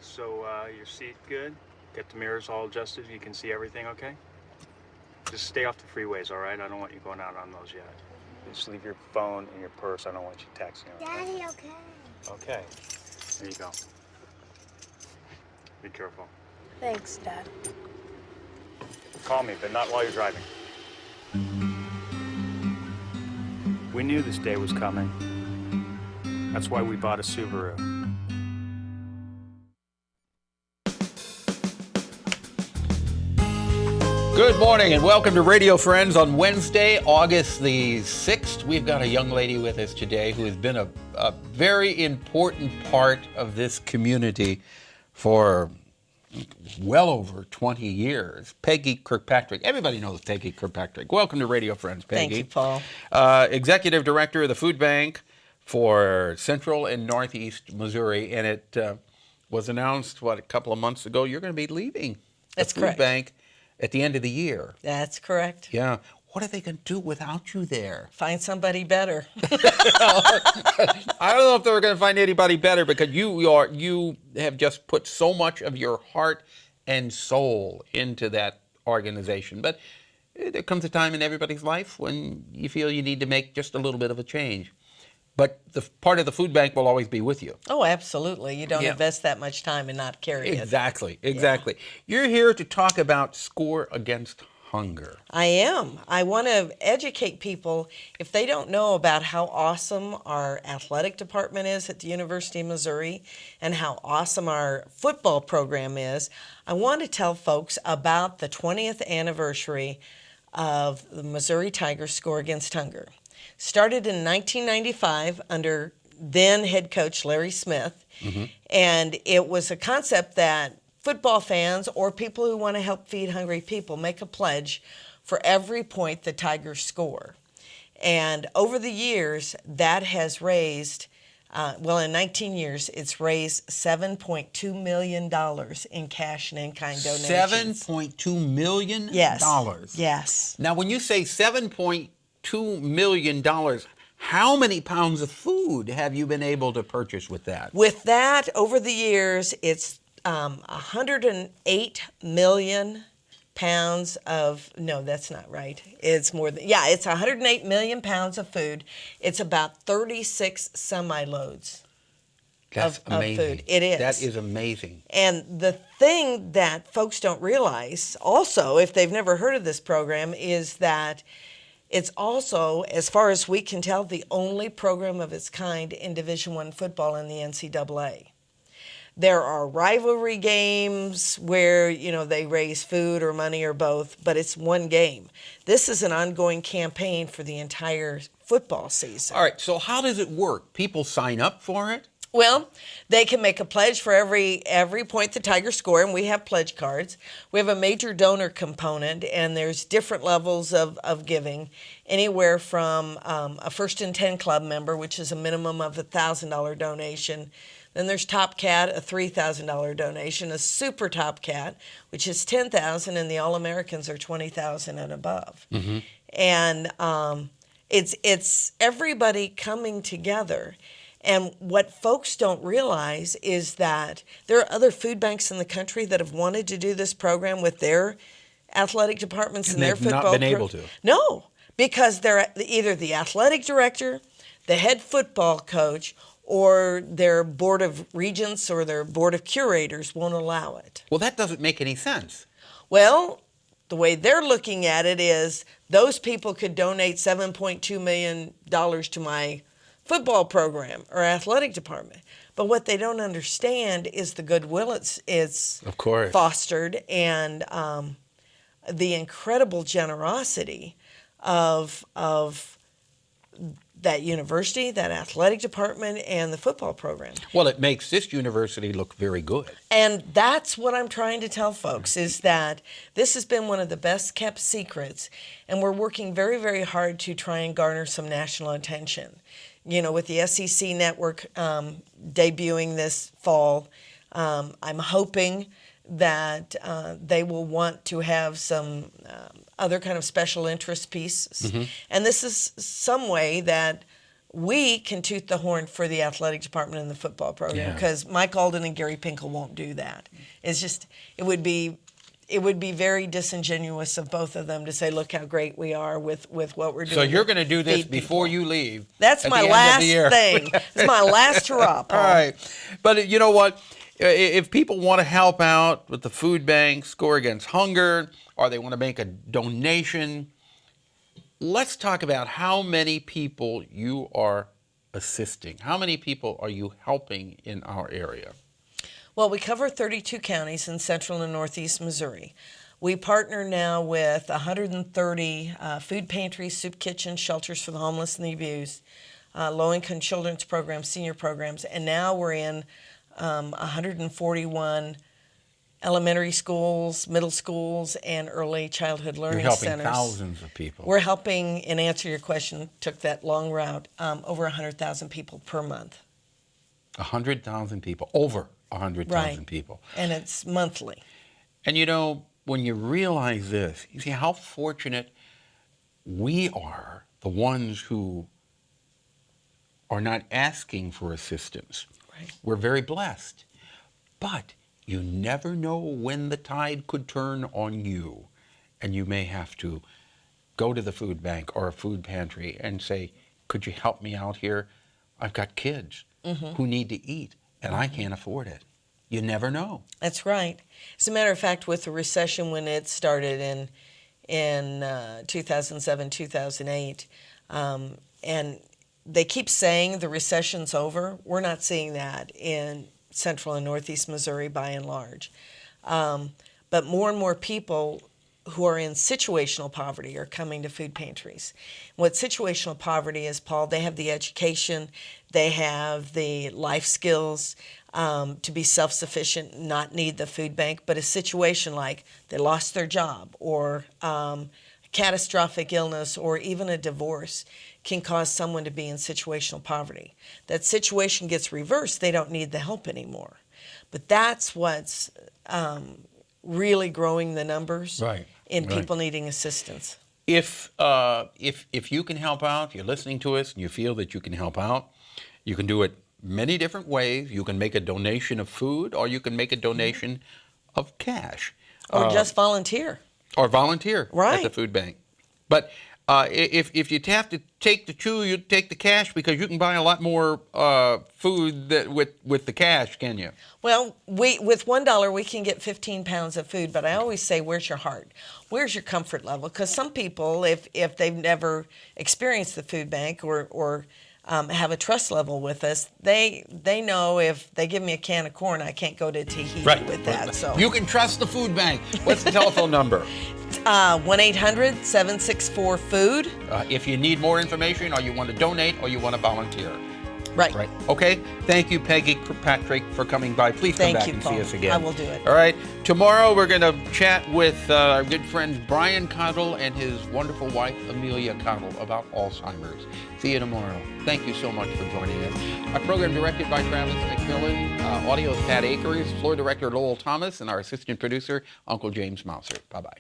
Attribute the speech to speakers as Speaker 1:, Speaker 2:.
Speaker 1: So your seat good? Get the mirrors all adjusted. You can see everything okay? Just stay off the freeways, all right? I don't want you going out on those yet. Just leave your phone in your purse. I don't want you texting. Okay?
Speaker 2: Daddy, okay.
Speaker 1: Okay. There you go. Be careful.
Speaker 2: Thanks, Dad.
Speaker 1: Call me, but not while you're driving. We knew this day was coming. That's why we bought a Subaru.
Speaker 3: Good morning and welcome to Radio Friends on Wednesday, August the 6th. We've got a young lady with us today who has been a very important part of this community for well over 20 years. Peggy Kirkpatrick. Everybody knows Peggy Kirkpatrick. Welcome to Radio Friends, Peggy.
Speaker 4: Thank you, Paul.
Speaker 3: Executive Director of the Food Bank for Central and Northeast Missouri. And it was announced, a couple of months ago, you're going to be leaving the Food Bank at the end of the year.
Speaker 4: That's correct.
Speaker 3: Yeah. What are they going to do without you there?
Speaker 4: Find somebody better.
Speaker 3: I don't know if they're going to find anybody better because you have just put so much of your heart and soul into that organization. But there comes a time in everybody's life when you feel you need to make just a little bit of a change. But the part of the food bank will always be with you.
Speaker 4: Oh, absolutely. You don't invest that much time and not carry it.
Speaker 3: Exactly. Yeah. You're here to talk about Score Against Hunger.
Speaker 4: I am. I want to educate people, if they don't know about how awesome our athletic department is at the University of Missouri and how awesome our football program is, I want to tell folks about the 20th anniversary of the Missouri Tigers Score Against Hunger. Started in 1995 under then head coach Larry Smith, and it was a concept that football fans or people who want to help feed hungry people make a pledge for every point the Tigers score. And over the years, that has raised, in 19 years, it's raised $7.2 million in cash and in-kind donations.
Speaker 3: $7.2 million?
Speaker 4: Yes.
Speaker 3: Now, when you say $7.2 million, how many pounds of food have you been able to purchase with that?
Speaker 4: With that, over the years, it's 108 million pounds of, no, that's not right. It's more than, it's 108 million pounds of food. It's about 36 semi-loads of food. It is.
Speaker 3: That is amazing.
Speaker 4: And the thing that folks don't realize also, if they've never heard of this program, is that it's also, as far as we can tell, the only program of its kind in Division I football in the NCAA. There are rivalry games where, they raise food or money or both, but it's one game. This is an ongoing campaign for the entire football season.
Speaker 3: All right, so how does it work? People sign up for it?
Speaker 4: Well, they can make a pledge for every point the Tigers score, and we have pledge cards. We have a major donor component, and there's different levels of giving, anywhere from a First and 10 Club member, which is a minimum of a $1,000 donation. Then there's Top Cat, a $3,000 donation, a Super Top Cat, which is $10,000, and the All-Americans are $20,000 and above. And it's everybody coming together. And what folks don't realize is that there are other food banks in the country that have wanted to do this program with their athletic departments and their football.
Speaker 3: They've not been able to.
Speaker 4: No, because they're either the athletic director, the head football coach, or their board of regents or their board of curators won't allow it.
Speaker 3: Well, that doesn't make any sense.
Speaker 4: Well, the way they're looking at it is those people could donate $7.2 million to my football program or athletic department. But what they don't understand is the goodwill it's
Speaker 3: of course
Speaker 4: fostered, and the incredible generosity of that university, that athletic department, and the football program.
Speaker 3: Well, it makes this university look very good.
Speaker 4: And that's what I'm trying to tell folks, is that this has been one of the best kept secrets, and we're working very, very hard to try and garner some national attention. With the SEC network debuting this fall, I'm hoping that they will want to have some other kind of special interest pieces. And this is some way that we can toot the horn for the athletic department and the football program,
Speaker 3: Yeah.
Speaker 4: because Mike Alden and Gary Pinkel won't do that. It's just, it would be very disingenuous of both of them to say, look how great we are with what we're doing.
Speaker 3: So you're going to do this
Speaker 4: Feed
Speaker 3: before
Speaker 4: people.
Speaker 3: you leave.
Speaker 4: That's
Speaker 3: at
Speaker 4: my
Speaker 3: the end of
Speaker 4: last
Speaker 3: the year.
Speaker 4: thing. It's my last hurrah, Paul.
Speaker 3: All right. But you know what? If people want to help out with the food bank, Score Against Hunger, or they want to make a donation, let's talk about how many people you are assisting. How many people are you helping in our area?
Speaker 4: Well, we cover 32 counties in central and northeast Missouri. We partner now with 130 food pantries, soup kitchens, shelters for the homeless and the abused, low-income children's programs, senior programs, and now we're in 141 elementary schools, middle schools, and early childhood learning
Speaker 3: You're helping
Speaker 4: centers.
Speaker 3: thousands of people.
Speaker 4: We're helping, in answer to your question, took that long route, over 100,000 people per month.
Speaker 3: 100,000 people, over 100,000
Speaker 4: Right.
Speaker 3: people.
Speaker 4: And it's monthly.
Speaker 3: And you know, when you realize this, you see how fortunate we are, the ones who are not asking for assistance.
Speaker 4: Right.
Speaker 3: We're very blessed. But you never know when the tide could turn on you, and you may have to go to the food bank or a food pantry and say, could you help me out here? I've got kids who need to eat, and I can't afford it. You never know.
Speaker 4: That's right. As a matter of fact, with the recession when it started in 2007, 2008, and they keep saying the recession's over. We're not seeing that in central and northeast Missouri by and large. But more and more people who are in situational poverty are coming to food pantries. What situational poverty is, Paul, they have the education, they have the life skills to be self-sufficient, not need the food bank, but a situation like they lost their job or catastrophic illness or even a divorce can cause someone to be in situational poverty. That situation gets reversed, they don't need the help anymore. But that's what's really growing the numbers in people needing assistance.
Speaker 3: If you can help out, you're listening to us and you feel that you can help out, you can do it many different ways. You can make a donation of food, or you can make a donation of cash.
Speaker 4: Or just volunteer.
Speaker 3: Or volunteer
Speaker 4: Right.
Speaker 3: at the food bank. But if you have to take the two, you take the cash, because you can buy a lot more food with the cash, can you?
Speaker 4: Well, with $1 we can get 15 pounds of food, but I always say, where's your heart? Where's your comfort level? Because some people, if they've never experienced the food bank or have a trust level with us, they know if they give me a can of corn, I can't go to Tahiti with that. So
Speaker 3: you can trust the food bank. What's the telephone number?
Speaker 4: 1-800-764-FOOD.
Speaker 3: If you need more information, or you want to donate, or you want to volunteer.
Speaker 4: Right.
Speaker 3: Okay. Thank you, Peggy Kirkpatrick, for coming by. Please come back and
Speaker 4: Paul.
Speaker 3: see us again.
Speaker 4: I will do it.
Speaker 3: All right. Tomorrow we're going to chat with our good friend Brian Cottle and his wonderful wife Amelia Cottle about Alzheimer's. See you tomorrow. Thank you so much for joining us. Our program directed by Travis McMillan. Audio is Pat Akers. Floor director Lowell Thomas, and our assistant producer Uncle James Mouser. Bye bye.